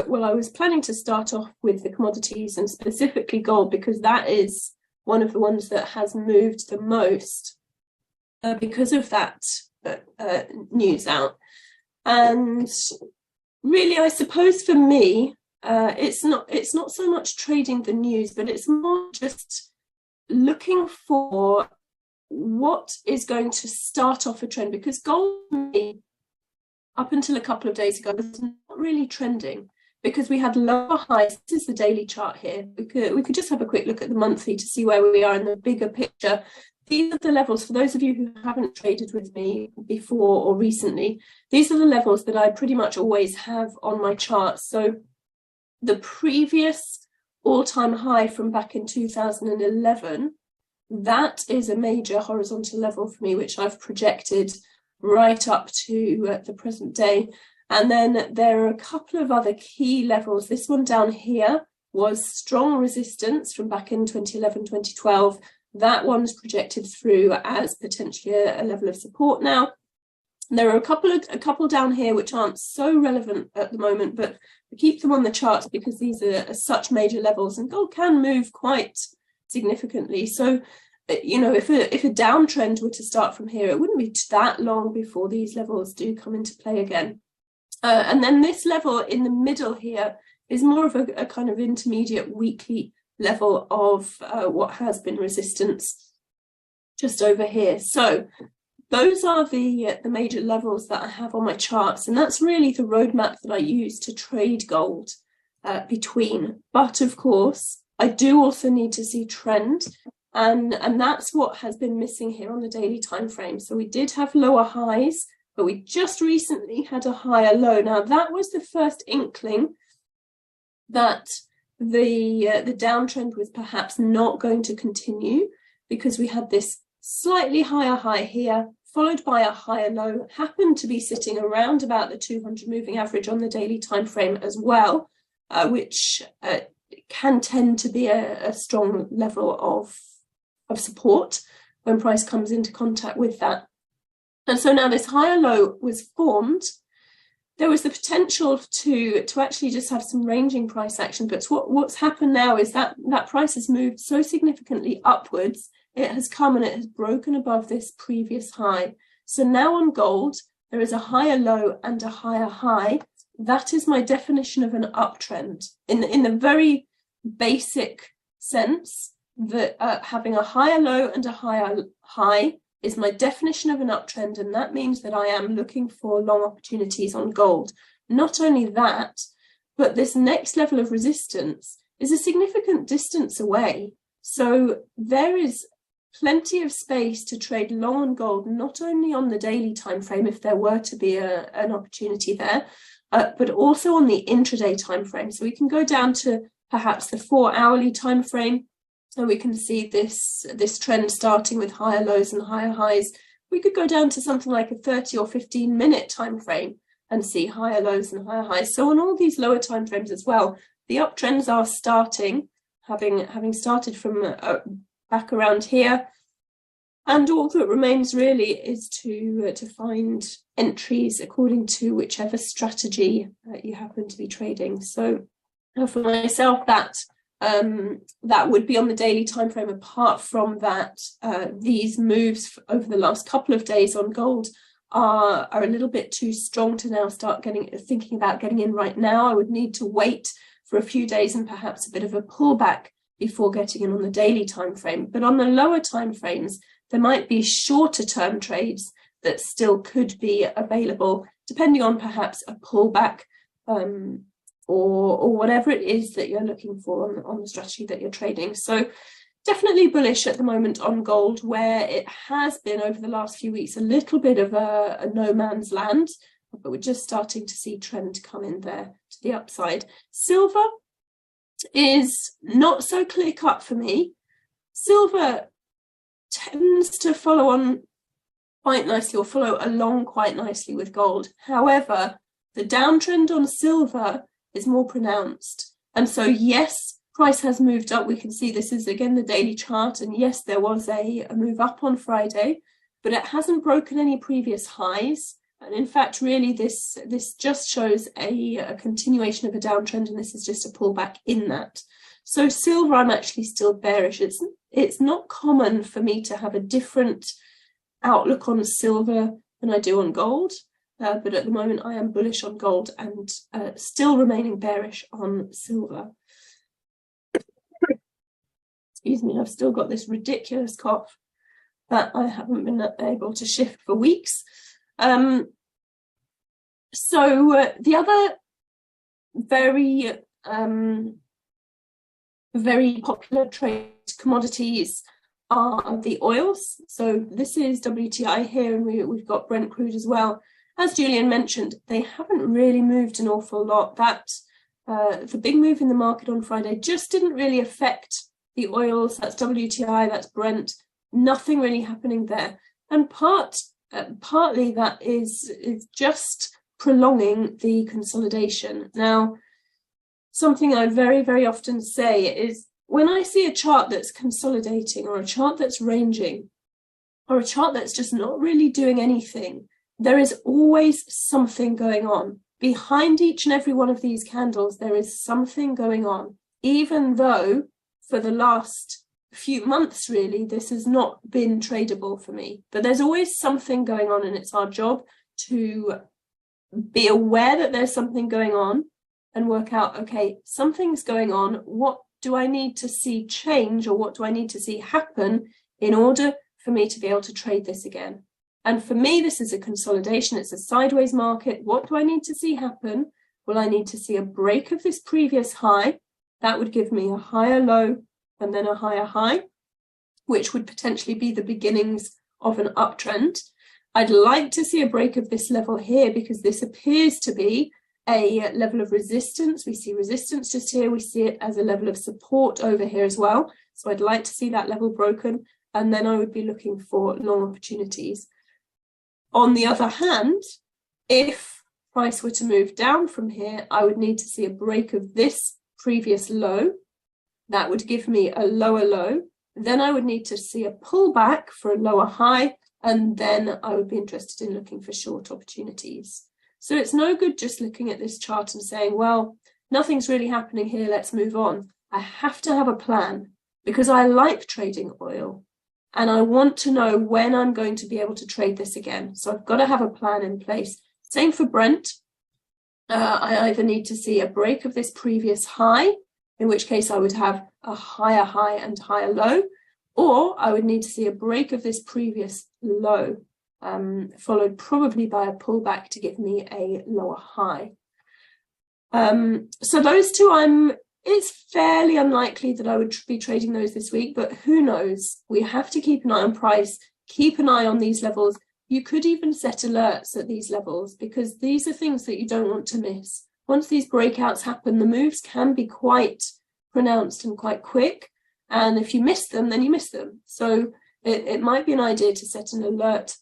Well, I was planning to start off with the commodities and specifically gold, because that is one of the ones that has moved the most because of that news out. And really, I suppose for me, it's not so much trading the news, but it's more just looking for what is going to start off a trend, because gold, up until a couple of days ago, was not really trending because we had lower highs. This is the daily chart here. We could just have a quick look at the monthly to see where we are in the bigger picture. These are the levels, for those of you who haven't traded with me before or recently, these are the levels that I pretty much always have on my charts. So the previous all-time high from back in 2011, that is a major horizontal level for me, which I've projected right up to the present day. And then there are a couple of other key levels. This one down here was strong resistance from back in 2011, 2012. That one's projected through as potentially a level of support now. And there are a couple down here which aren't so relevant at the moment, but we keep them on the charts because these are such major levels, and gold can move quite significantly. So, you know, if a downtrend were to start from here, it wouldn't be that long before these levels do come into play again. And then this level in the middle here is more of a kind of intermediate weekly level of what has been resistance just over here. So those are the major levels that I have on my charts, and that's really the roadmap that I use to trade gold between. But of course, I do also need to see trend, and that's what has been missing here on the daily time frame. So we did have lower highs, but we just recently had a higher low. Now that was the first inkling that the downtrend was perhaps not going to continue, because we had this slightly higher high here, followed by a higher low, happened to be sitting around about the 200 moving average on the daily time frame as well, which can tend to be a strong level of support when price comes into contact with that. And so now this higher low was formed. There was the potential to actually just have some ranging price action, but what's happened now is that price has moved so significantly upwards, it has come and it has broken above this previous high. So now on gold, there is a higher low and a higher high. That is my definition of an uptrend. In the very basic sense, that having a higher low and a higher high is my definition of an uptrend, and that means that I am looking for long opportunities on gold. Not only that, but this next level of resistance is a significant distance away. So there is plenty of space to trade long on gold, not only on the daily time frame if there were to be an opportunity there, but also on the intraday time frame. So we can go down to perhaps the 4-hourly time frame, and we can see this trend starting with higher lows and higher highs. We could go down to something like a 30 or 15-minute time frame and see higher lows and higher highs. So on all these lower time frames as well, the uptrends are starting, having started from back around here. And all that remains really is to find entries according to whichever strategy you happen to be trading. So for myself, that would be on the daily time frame. Apart from that, these moves over the last couple of days on gold are a little bit too strong to now start thinking about getting in right now. I would need to wait for a few days and perhaps a bit of a pullback before getting in on the daily time frame. But on the lower time frames, there might be shorter term trades that still could be available, depending on perhaps a pullback or whatever it is that you're looking for on the strategy that you're trading. So definitely bullish at the moment on gold, where it has been over the last few weeks a little bit of a no man's land, but we're just starting to see trend come in there to the upside. Silver is not so clear cut for me. Silver tends to follow on quite nicely, or follow along quite nicely with gold. However, the downtrend on silver is more pronounced. And so, yes, price has moved up. We can see this is again the daily chart. And yes, there was a move up on Friday, but it hasn't broken any previous highs. And in fact, really, this just shows a continuation of a downtrend, and this is just a pullback in that. So silver, I'm actually still bearish. It's not common for me to have a different outlook on silver than I do on gold, but at the moment I am bullish on gold and still remaining bearish on silver. Excuse me, I've still got this ridiculous cough that I haven't been able to shift for weeks. So the other very popular trade commodities are the oils. So this is WTI here, and we've got Brent crude as well. As Julian mentioned, they haven't really moved an awful lot. That the big move in the market on Friday just didn't really affect the oils. That's WTI, that's Brent. Nothing really happening there, and partly that is just prolonging the consolidation. Now, something I very, very often say is when I see a chart that's consolidating, or a chart that's ranging, or a chart that's just not really doing anything, there is always something going on. Behind each and every one of these candles, there is something going on, even though for the last few months, really, this has not been tradable for me. But there's always something going on, and it's our job to be aware that there's something going on and work out, okay, something's going on. What do I need to see change, or what do I need to see happen in order for me to be able to trade this again? And for me, this is a consolidation. It's a sideways market. What do I need to see happen? Well, I need to see a break of this previous high. That would give me a higher low and then a higher high, which would potentially be the beginnings of an uptrend. I'd like to see a break of this level here, because this appears to be a level of resistance. We see resistance just here. We see it as a level of support over here as well. So I'd like to see that level broken, and then I would be looking for long opportunities. On the other hand, if price were to move down from here, I would need to see a break of this previous low. That would give me a lower low. Then I would need to see a pullback for a lower high, and then I would be interested in looking for short opportunities. So it's no good just looking at this chart and saying, well, nothing's really happening here, let's move on. I have to have a plan, because I like trading oil and I want to know when I'm going to be able to trade this again. So I've got to have a plan in place. Same for Brent. I either need to see a break of this previous high, in which case I would have a higher high and higher low, or I would need to see a break of this previous low, followed probably by a pullback to give me a lower high. So those two, it's fairly unlikely that I would be trading those this week, but who knows? We have to keep an eye on price, keep an eye on these levels. You could even set alerts at these levels, because these are things that you don't want to miss. Once these breakouts happen, the moves can be quite pronounced and quite quick. And if you miss them, then you miss them. So it might be an idea to set an alert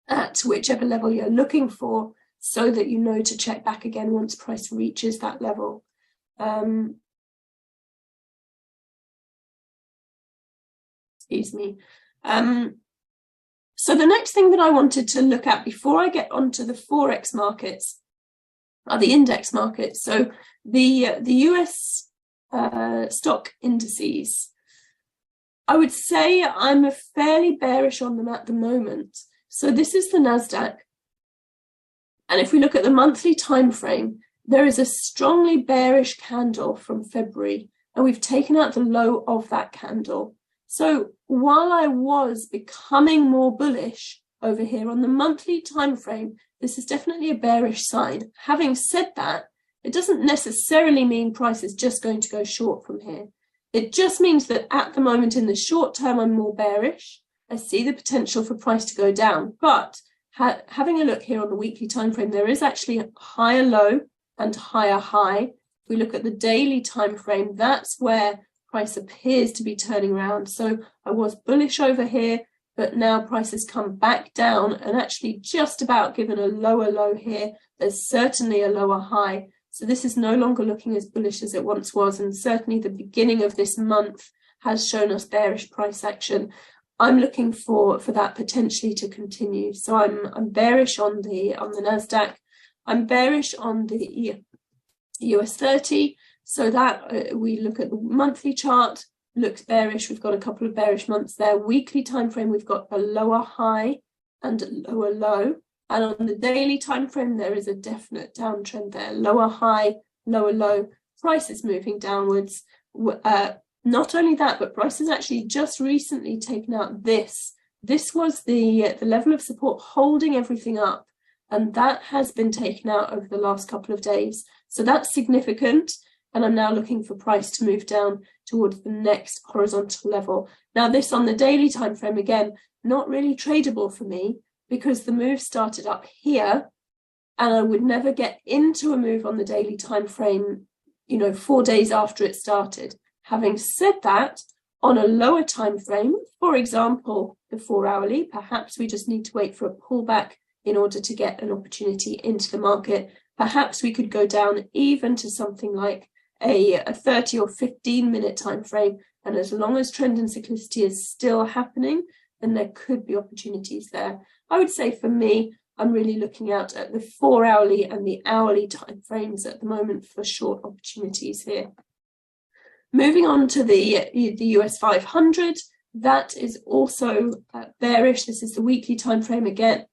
at whichever level you're looking for, so that you know to check back again once price reaches that level. Excuse me. So the next thing that I wanted to look at before I get onto the Forex markets are the index markets. So the US stock indices. I would say I'm fairly bearish on them at the moment. So this is the Nasdaq. And if we look at the monthly time frame, there is a strongly bearish candle from February, and we've taken out the low of that candle. So while I was becoming more bullish over here on the monthly time frame, this is definitely a bearish sign. Having said that, it doesn't necessarily mean price is just going to go short from here. It just means that at the moment in the short term, I'm more bearish. I see the potential for price to go down, but having a look here on the weekly time frame, there is actually a higher low and higher high. If we look at the daily time frame, that's where price appears to be turning around. So I was bullish over here, but now price has come back down and actually just about given a lower low here. There's certainly a lower high. So this is no longer looking as bullish as it once was, and certainly the beginning of this month has shown us bearish price action. I'm looking for that potentially to continue. So I'm bearish on the Nasdaq. I'm bearish on the US 30. So that we look at the monthly chart, looks bearish. We've got a couple of bearish months there. Weekly time frame, we've got a lower high and a lower low. And on the daily time frame, there is a definite downtrend there. Lower high, lower low. Price is moving downwards. Not only that, but price has actually just recently taken out this. This was the level of support holding everything up, and that has been taken out over the last couple of days. So that's significant, and I'm now looking for price to move down towards the next horizontal level. Now this on the daily time frame, again, not really tradable for me because the move started up here, and I would never get into a move on the daily time frame, 4 days after it started. Having said that, on a lower time frame, for example, the 4 hourly, perhaps we just need to wait for a pullback in order to get an opportunity into the market. Perhaps we could go down even to something like a 30 or 15 minute time frame. And as long as trend and cyclicity is still happening, then there could be opportunities there. I would say for me, I'm really looking out at the 4 hourly and the hourly time frames at the moment for short opportunities here. Moving on to the US 500, that is also bearish. This is the weekly time frame again,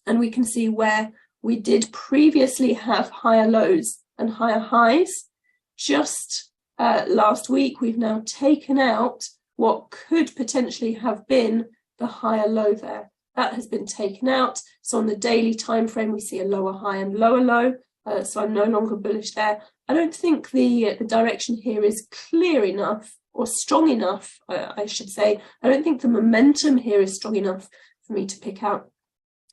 and we can see where we did previously have higher lows and higher highs. Just last week, we've now taken out what could potentially have been the higher low there. That has been taken out. So on the daily time frame, we see a lower high and lower low. So I'm no longer bullish there. I don't think the direction here is clear enough or strong enough, I should say. I don't think the momentum here is strong enough for me to pick out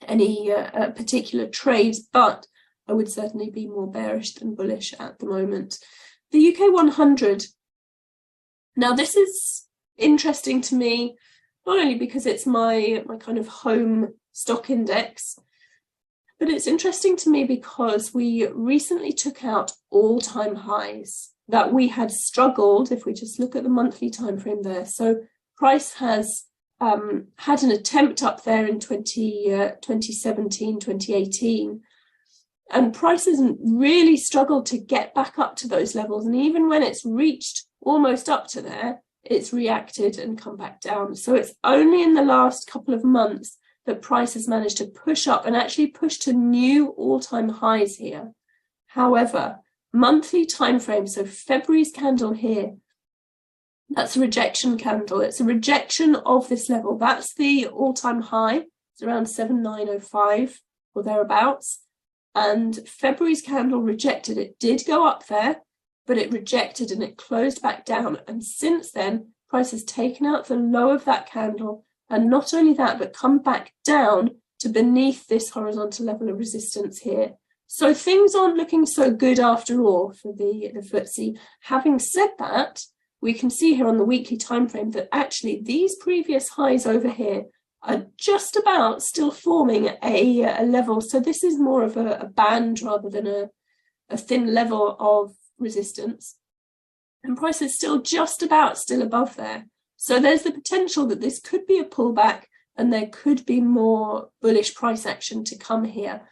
any particular trades, but I would certainly be more bearish than bullish at the moment. The UK 100. Now this is interesting to me, not only because it's my kind of home stock index, but it's interesting to me because we recently took out all-time highs that we had struggled, if we just look at the monthly time frame there. So price has had an attempt up there in 2017, 2018, and price hasn't really struggled to get back up to those levels. And even when it's reached almost up to there, it's reacted and come back down. So it's only in the last couple of months that price has managed to push up and actually push to new all-time highs here. However, monthly time frame, so February's candle here, that's a rejection candle. It's a rejection of this level. That's the all-time high. It's around 7905 or thereabouts. And February's candle rejected. It did go up there, but it rejected and it closed back down. And since then, price has taken out the low of that candle. And not only that, but come back down to beneath this horizontal level of resistance here. So things aren't looking so good after all for the FTSE. Having said that, we can see here on the weekly time frame that actually these previous highs over here are just about still forming a level. So this is more of a band rather than a thin level of resistance. And price is still just about still above there. So there's the potential that this could be a pullback and there could be more bullish price action to come here.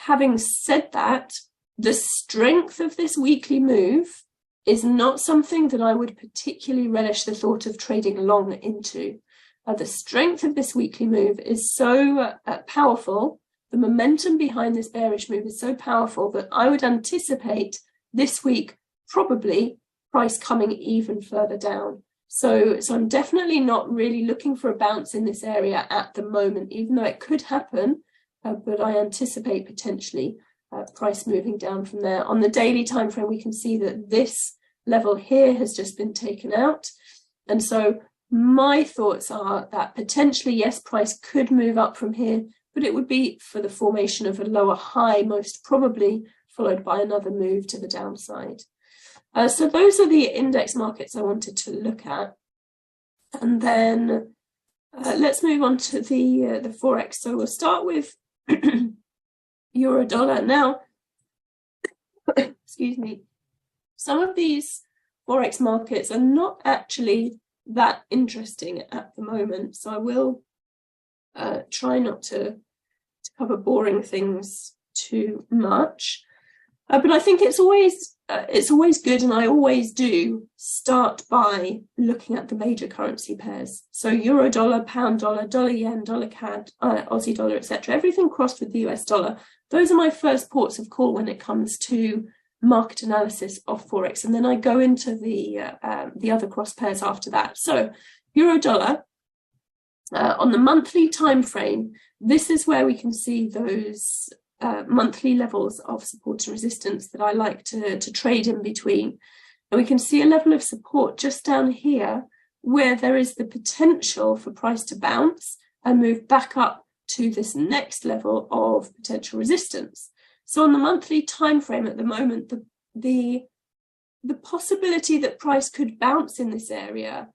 Having said that, the strength of this weekly move is not something that I would particularly relish the thought of trading long into. The strength of this weekly move is so powerful, the momentum behind this bearish move is so powerful that I would anticipate this week probably price coming even further down. So I'm definitely not really looking for a bounce in this area at the moment, even though it could happen, but I anticipate potentially price moving down from there. On the daily time frame, we can see that this level here has just been taken out. And so my thoughts are that potentially, yes, price could move up from here, but it would be for the formation of a lower high, most probably, followed by another move to the downside. So those are the index markets I wanted to look at. And then let's move on to the Forex. So we'll start with euro dollar. Now, excuse me, some of these Forex markets are not actually that interesting at the moment. So I will try not to cover boring things too much. But I think it's always good, and I always do start by looking at the major currency pairs. So euro dollar, pound dollar, dollar yen, dollar CAD, Aussie dollar, etc. Everything crossed with the US dollar. Those are my first ports of call when it comes to market analysis of Forex, and then I go into the other cross pairs after that. So euro dollar on the monthly time frame, this is where we can see those monthly levels of support and resistance that I like to trade in between. And we can see a level of support just down here where there is the potential for price to bounce and move back up to this next level of potential resistance. So on the monthly time frame at the moment, the possibility that price could bounce in this area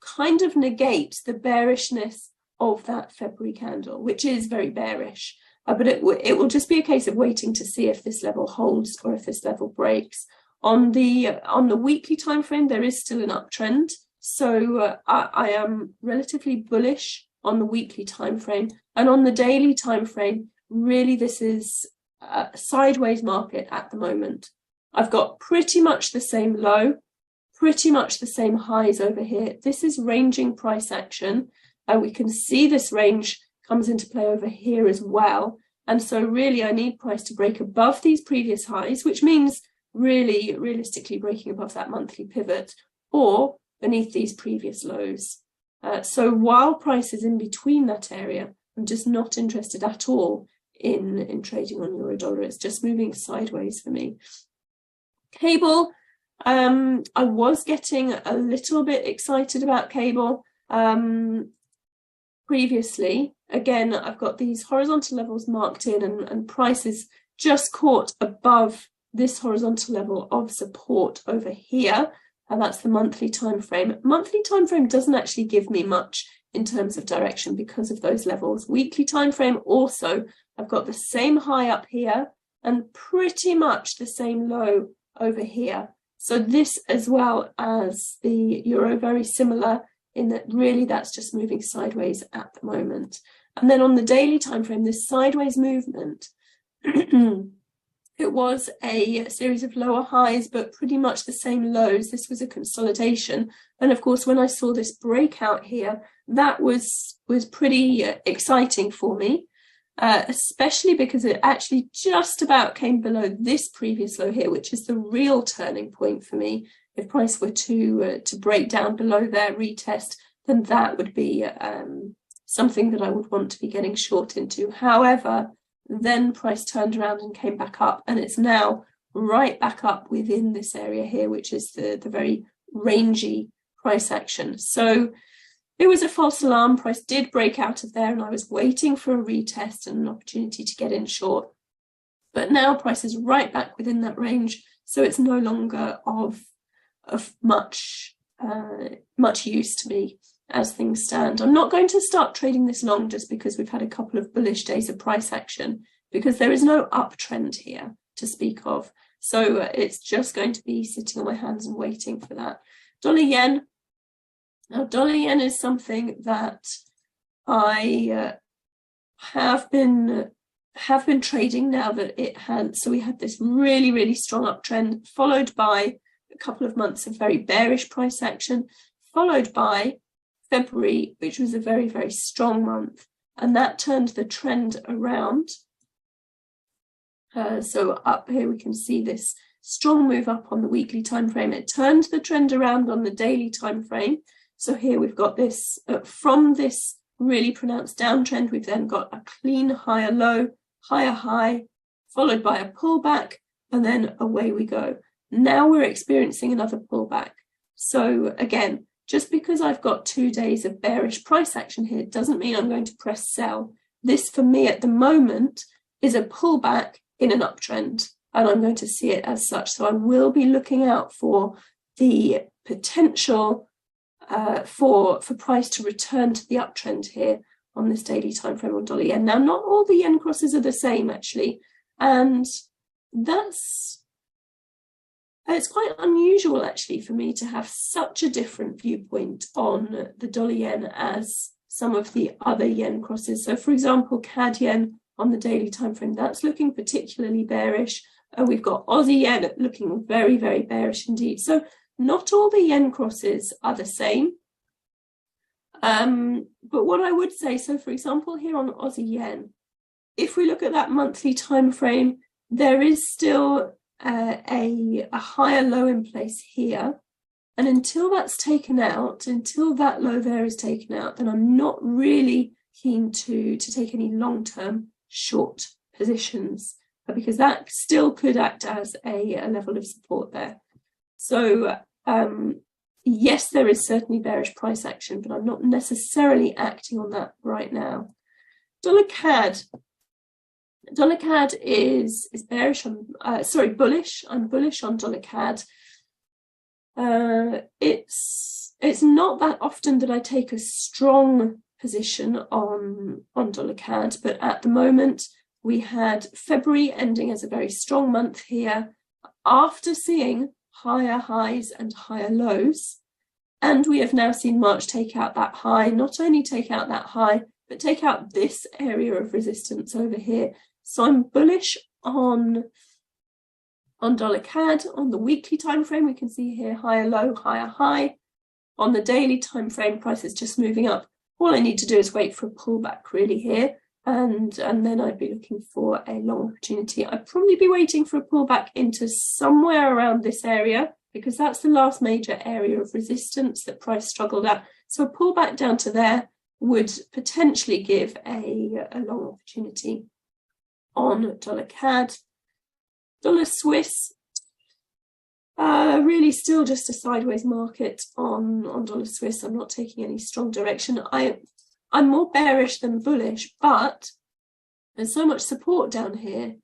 kind of negates the bearishness of that February candle, which is very bearish. But it will just be a case of waiting to see if this level holds or if this level breaks. On the weekly time frame, there is still an uptrend, so I am relatively bullish on the weekly time frame. And on the daily time frame, really this is a sideways market at the moment. I've got pretty much the same low, pretty much the same highs over here. This is ranging price action, and we can see this range comes into play over here as well. And so really I need price to break above these previous highs, which means really realistically breaking above that monthly pivot or beneath these previous lows. So while price is in between that area, I'm just not interested at all in trading on euro dollar. It's just moving sideways for me. Cable, I was getting a little bit excited about cable previously. Again, I've got these horizontal levels marked in, and price is just caught above this horizontal level of support over here, and that's the monthly time frame. Monthly time frame doesn't actually give me much in terms of direction because of those levels. Weekly time frame also, I've got the same high up here and pretty much the same low over here. So this, as well as the euro, very similar in that really that's just moving sideways at the moment. And then on the daily time frame, this sideways movement, it was a series of lower highs, but pretty much the same lows. This was a consolidation. And of course, when I saw this breakout here, that was pretty exciting for me, especially because it actually just about came below this previous low here, which is the real turning point for me. If price were to break down below their retest, then that would be something that I would want to be getting short into. However, then price turned around and came back up, and it's now right back up within this area here, which is the very rangy price action. So it was a false alarm. Price did break out of there, and I was waiting for a retest and an opportunity to get in short. But now price is right back within that range, so it's no longer of much use to me as things stand. I'm not going to start trading this long just because we've had a couple of bullish days of price action, because there is no uptrend here to speak of. So it's just going to be sitting on my hands and waiting for that. Dollar yen. Now, dollar yen is something that I have been trading now that it had. So we had this really, really strong uptrend, followed by a couple of months of very bearish price action, followed by February, which was a very, very strong month, and that turned the trend around. So up here we can see this strong move up on the weekly time frame. It turned the trend around on the daily time frame. So here we've got this from this really pronounced downtrend, we've then got a clean higher low, higher high, followed by a pullback, and then away we go. Now we're experiencing another pullback. So again, just because I've got 2 days of bearish price action here doesn't mean I'm going to press sell. This for me at the moment is a pullback in an uptrend, and I'm going to see it as such. So I will be looking out for the potential for price to return to the uptrend here on this daily time frame on dollar yen. Now, not all the yen crosses are the same actually, and that's It's quite unusual actually for me to have such a different viewpoint on the dollar yen as some of the other yen crosses. So for example, CAD yen on the daily time frame, that's looking particularly bearish. We've got Aussie yen looking very, very bearish indeed. So not all the yen crosses are the same. But what I would say, so for example, here on Aussie yen, if we look at that monthly time frame, there is still a higher low in place here. And until that's taken out, until that low there is taken out, then I'm not really keen to take any long-term short positions, because that still could act as a level of support there. So yes, there is certainly bearish price action, but I'm not necessarily acting on that right now. Dollar CAD. Dollar CAD is bearish on, bullish. I'm bullish on dollar CAD. It's not that often that I take a strong position on dollar CAD, but at the moment we had February ending as a very strong month here after seeing higher highs and higher lows. And we have now seen March take out that high, not only take out that high, but take out this area of resistance over here. So I'm bullish on dollar CAD. On the weekly time frame, we can see here higher low, higher high. On the daily time frame, price is just moving up. All I need to do is wait for a pullback really here, and then I'd be looking for a long opportunity. I'd probably be waiting for a pullback into somewhere around this area, because that's the last major area of resistance that price struggled at. So a pullback down to there would potentially give a long opportunity on dollar CAD. Dollar Swiss, really still just a sideways market on dollar Swiss. I'm not taking any strong direction. I'm more bearish than bullish, but there's so much support down here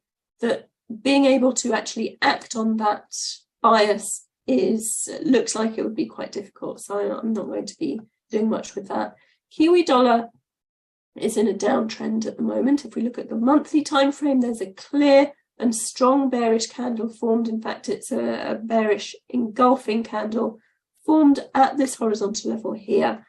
that being able to actually act on that bias looks like it would be quite difficult. So I'm not going to be doing much with that. Kiwi dollar is in a downtrend at the moment. If we look at the monthly time frame, there's a clear and strong bearish candle formed. In fact, it's a bearish engulfing candle formed at this horizontal level here.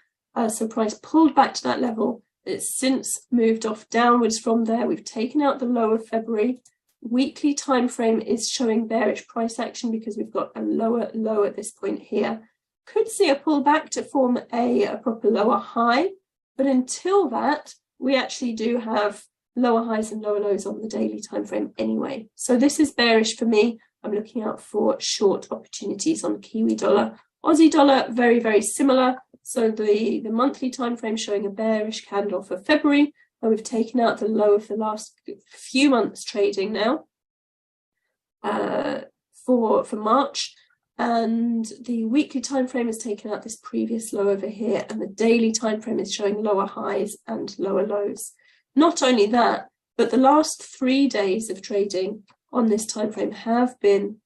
So price pulled back to that level. It's since moved off downwards from there. We've taken out the low of February. Weekly time frame is showing bearish price action because we've got a lower low at this point here. Could see a pullback to form a proper lower high, but until that, we actually do have lower highs and lower lows on the daily time frame anyway. So this is bearish for me. I'm looking out for short opportunities on Kiwi dollar. Aussie dollar, very, very similar. So the monthly time frame showing a bearish candle for February, and we've taken out the low of the last few months trading now for March. And the weekly time frame has taken out this previous low over here, and the daily time frame is showing lower highs and lower lows. Not only that, but the last 3 days of trading on this time frame have been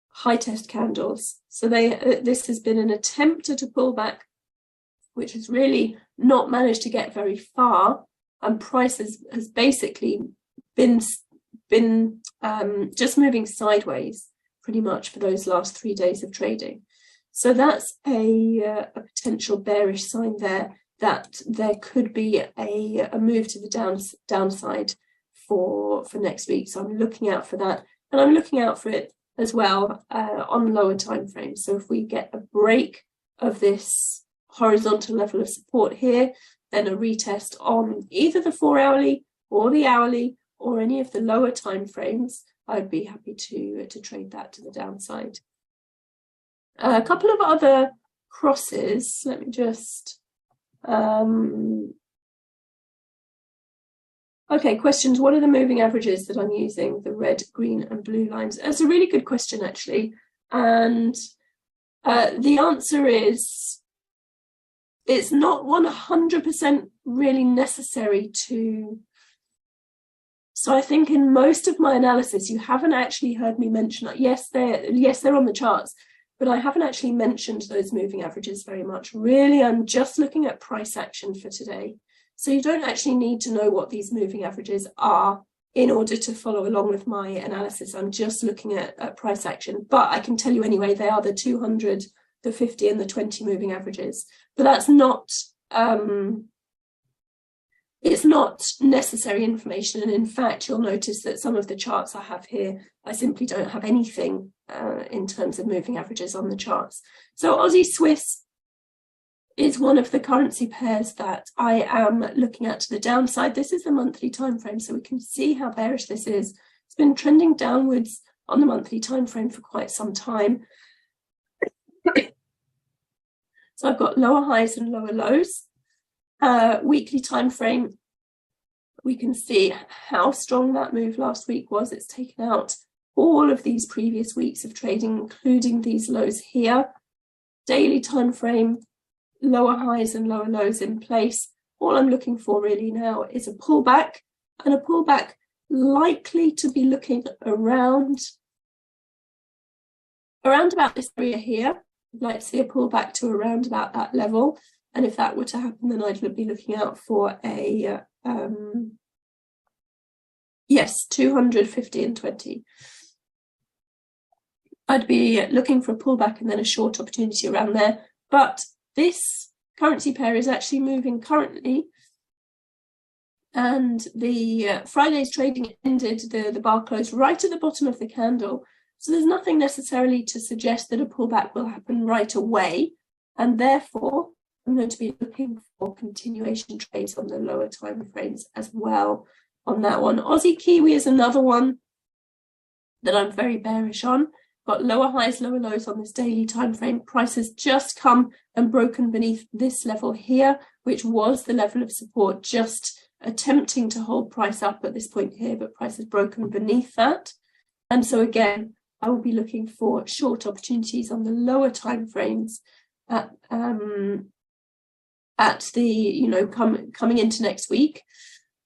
high test candles. So this has been an attempt at a pullback, which has really not managed to get very far, and price has basically been just moving sideways pretty much for those last 3 days of trading. So that's a potential bearish sign there, that there could be a move to the downside for next week. So I'm looking out for that, and I'm looking out for it as well on lower time frames. So if we get a break of this horizontal level of support here, then a retest on either the 4-hourly or the hourly or any of the lower time frames, I'd be happy to trade that to the downside. A couple of other crosses. Let me just okay, questions. What are the moving averages that I'm using? The red, green and blue lines. That's a really good question actually, and the answer is it's not 100% really necessary to. So I think in most of my analysis, you haven't actually heard me mention, yes, they're on the charts, but I haven't actually mentioned those moving averages very much. Really, I'm just looking at price action for today. So you don't actually need to know what these moving averages are in order to follow along with my analysis. I'm just looking at price action, but I can tell you anyway, they are the 200, the 50 and the 20 moving averages. But that's not, it's not necessary information. And in fact, you'll notice that some of the charts I have here, I simply don't have anything in terms of moving averages on the charts. So Aussie Swiss is one of the currency pairs that I am looking at to the downside. This is the monthly time frame, so we can see how bearish this is. It's been trending downwards on the monthly time frame for quite some time. So I've got lower highs and lower lows. Weekly time frame, we can see how strong that move last week was. It's taken out all of these previous weeks of trading, including these lows here. Daily time frame, lower highs and lower lows in place. All I'm looking for really now is a pullback, and a pullback likely to be looking around about this area here. I'd like to see a pullback to around about that level. And if that were to happen, then I'd be looking out for a, yes, 250 and 20. I'd be looking for a pullback and then a short opportunity around there. But this currency pair is actually moving currently. And the Friday's trading ended, the bar closed right at the bottom of the candle. So there's nothing necessarily to suggest that a pullback will happen right away. And therefore, I'm going to be looking for continuation trades on the lower time frames as well on that one. Aussie Kiwi is another one that I'm very bearish on. Got lower highs, lower lows on this daily time frame. Price has just come and broken beneath this level here, which was the level of support, just attempting to hold price up at this point here, but price has broken beneath that. And so again, I will be looking for short opportunities on the lower time frames at the, you know, coming into next week.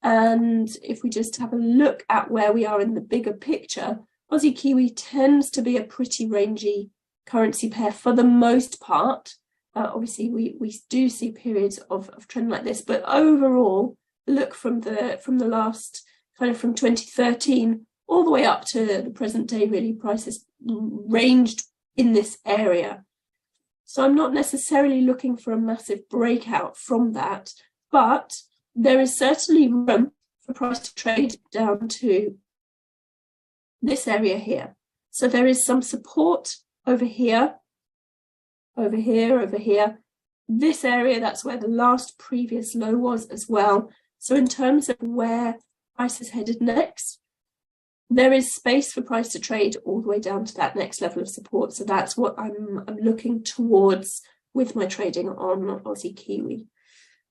And if we just have a look at where we are in the bigger picture, Aussie Kiwi tends to be a pretty rangy currency pair for the most part. Obviously, we do see periods of trend like this, but overall, look from the last kind of from 2013 all the way up to the present day, really, prices ranged in this area. So I'm not necessarily looking for a massive breakout from that, but there is certainly room for price to trade down to this area here. So there is some support over here, over here, over here. This area, that's where the last previous low was as well. So in terms of where price is headed next, there is space for price to trade all the way down to that next level of support. So that's what I'm looking towards with my trading on Aussie Kiwi.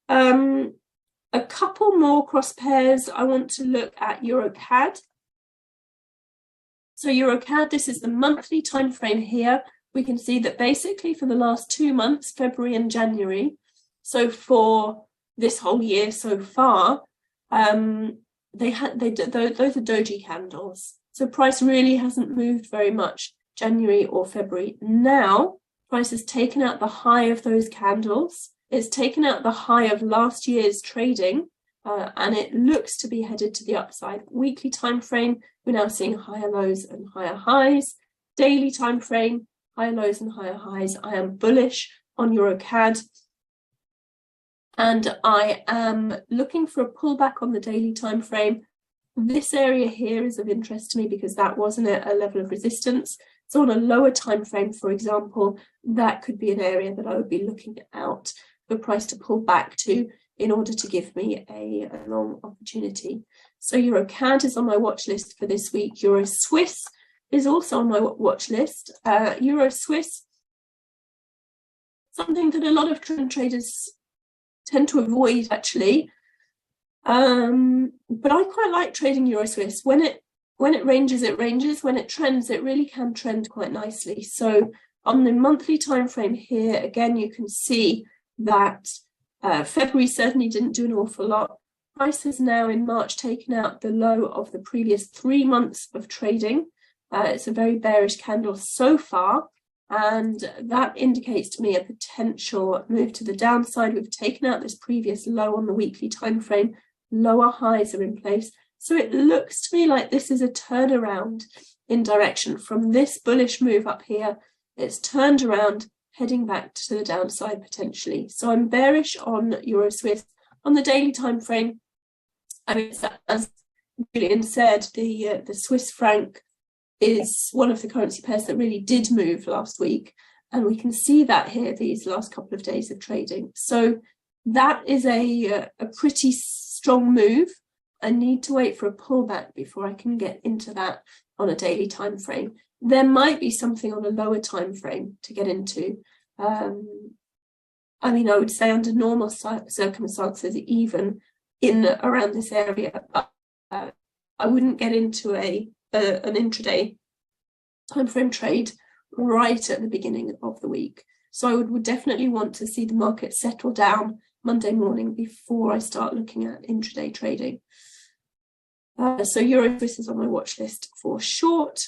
A couple more cross pairs. I want to look at EuroCAD. So EuroCAD, this is the monthly time frame here. We can see that basically for the last 2 months, February and January, so for this whole year so far, those are doji candles. So price really hasn't moved very much January or February. Now, price has taken out the high of those candles. It's taken out the high of last year's trading, and it looks to be headed to the upside. Weekly time frame, we're now seeing higher lows and higher highs. Daily time frame, higher lows and higher highs. I am bullish on EuroCAD. And I am looking for a pullback on the daily time frame. This area here is of interest to me because that wasn't a level of resistance. So on a lower time frame, for example, that could be an area that I would be looking out for price to pull back to in order to give me a long opportunity. So EuroCAD is on my watch list for this week. Euro Swiss is also on my watch list. Euro Swiss, something that a lot of trend traders tend to avoid actually, but I quite like trading Euro Swiss. When it ranges, it ranges. When it trends, it really can trend quite nicely. So on the monthly time frame here, again, you can see that February certainly didn't do an awful lot. Price has now in March taken out the low of the previous 3 months of trading. It's a very bearish candle so far. And that indicates to me a potential move to the downside. We've taken out this previous low on the weekly time frame. Lower highs are in place. So it looks to me like this is a turnaround in direction from this bullish move up here. It's turned around, heading back to the downside potentially. So I'm bearish on Euro Swiss on the daily time frame. I mean, as Julian said, the Swiss franc is one of the currency pairs that really did move last week, and we can see that here these last couple of days of trading. So that is a pretty strong move. I need to wait for a pullback before I can get into that on a daily time frame. There might be something on a lower time frame to get into. I mean, I would say under normal circumstances, even in around this area, I wouldn't get into an intraday time frame trade right at the beginning of the week. So I would definitely want to see the market settle down Monday morning before I start looking at intraday trading. So Euro Swiss is on my watch list for short,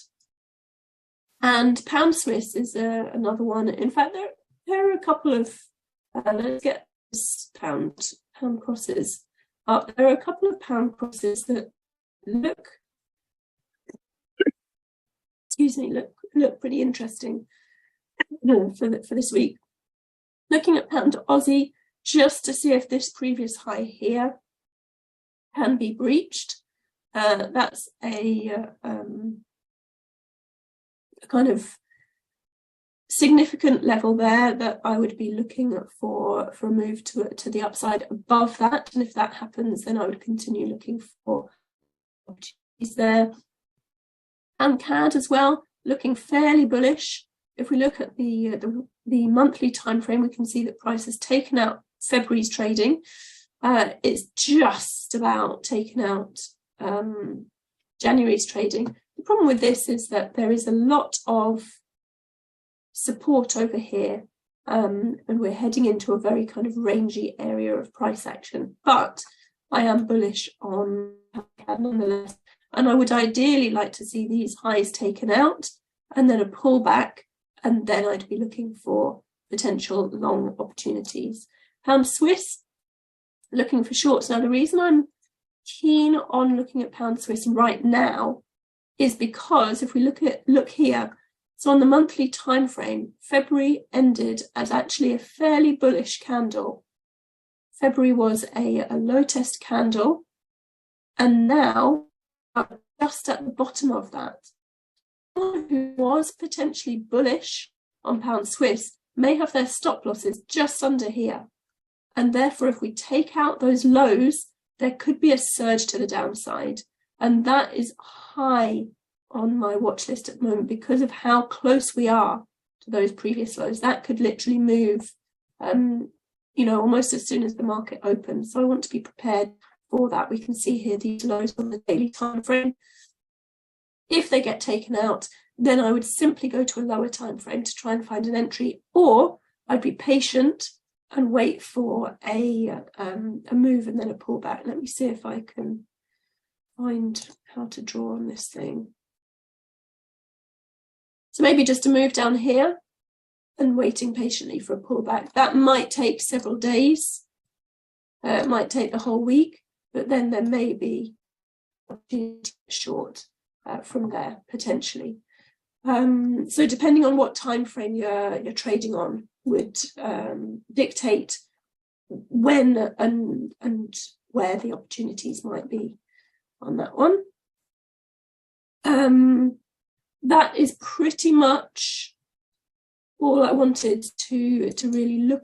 and Pound Swiss is another one. In fact, there are a couple of let's get this pound crosses up. There are a couple of pound crosses that look pretty interesting for this week. Looking at pound Aussie, just to see if this previous high here can be breached. That's a kind of significant level there that I would be looking for a move to the upside above that. And if that happens, then I would continue looking for opportunities there. And CAD as well, looking fairly bullish. If we look at the monthly time frame, we can see that price has taken out February's trading. It's just about taken out January's trading. The problem with this is that there is a lot of support over here, and we're heading into a very kind of rangy area of price action. But I am bullish on CAD nonetheless, and I would ideally like to see these highs taken out and then a pullback, and then I'd be looking for potential long opportunities. Pound Swiss, looking for shorts. Now, the reason I'm keen on looking at Pound Swiss right now is because if we look here, so on the monthly time frame, February ended as actually a fairly bullish candle. February was a low test candle, and now just at the bottom of that, someone who was potentially bullish on Pound Swiss may have their stop losses just under here. And therefore, if we take out those lows, there could be a surge to the downside. And that is high on my watch list at the moment because of how close we are to those previous lows. That could literally move, almost as soon as the market opens. So I want to be prepared for that. We can see here these lows on the daily time frame. If they get taken out, then I would simply go to a lower time frame to try and find an entry, or I'd be patient and wait for a move and then a pullback. Let me see if I can find how to draw on this thing. So maybe just a move down here and waiting patiently for a pullback. That might take several days. It might take the whole week, but then there may be opportunity short from there potentially. So depending on what time frame you're trading on would dictate when and where the opportunities might be on that one. That is pretty much all I wanted to really look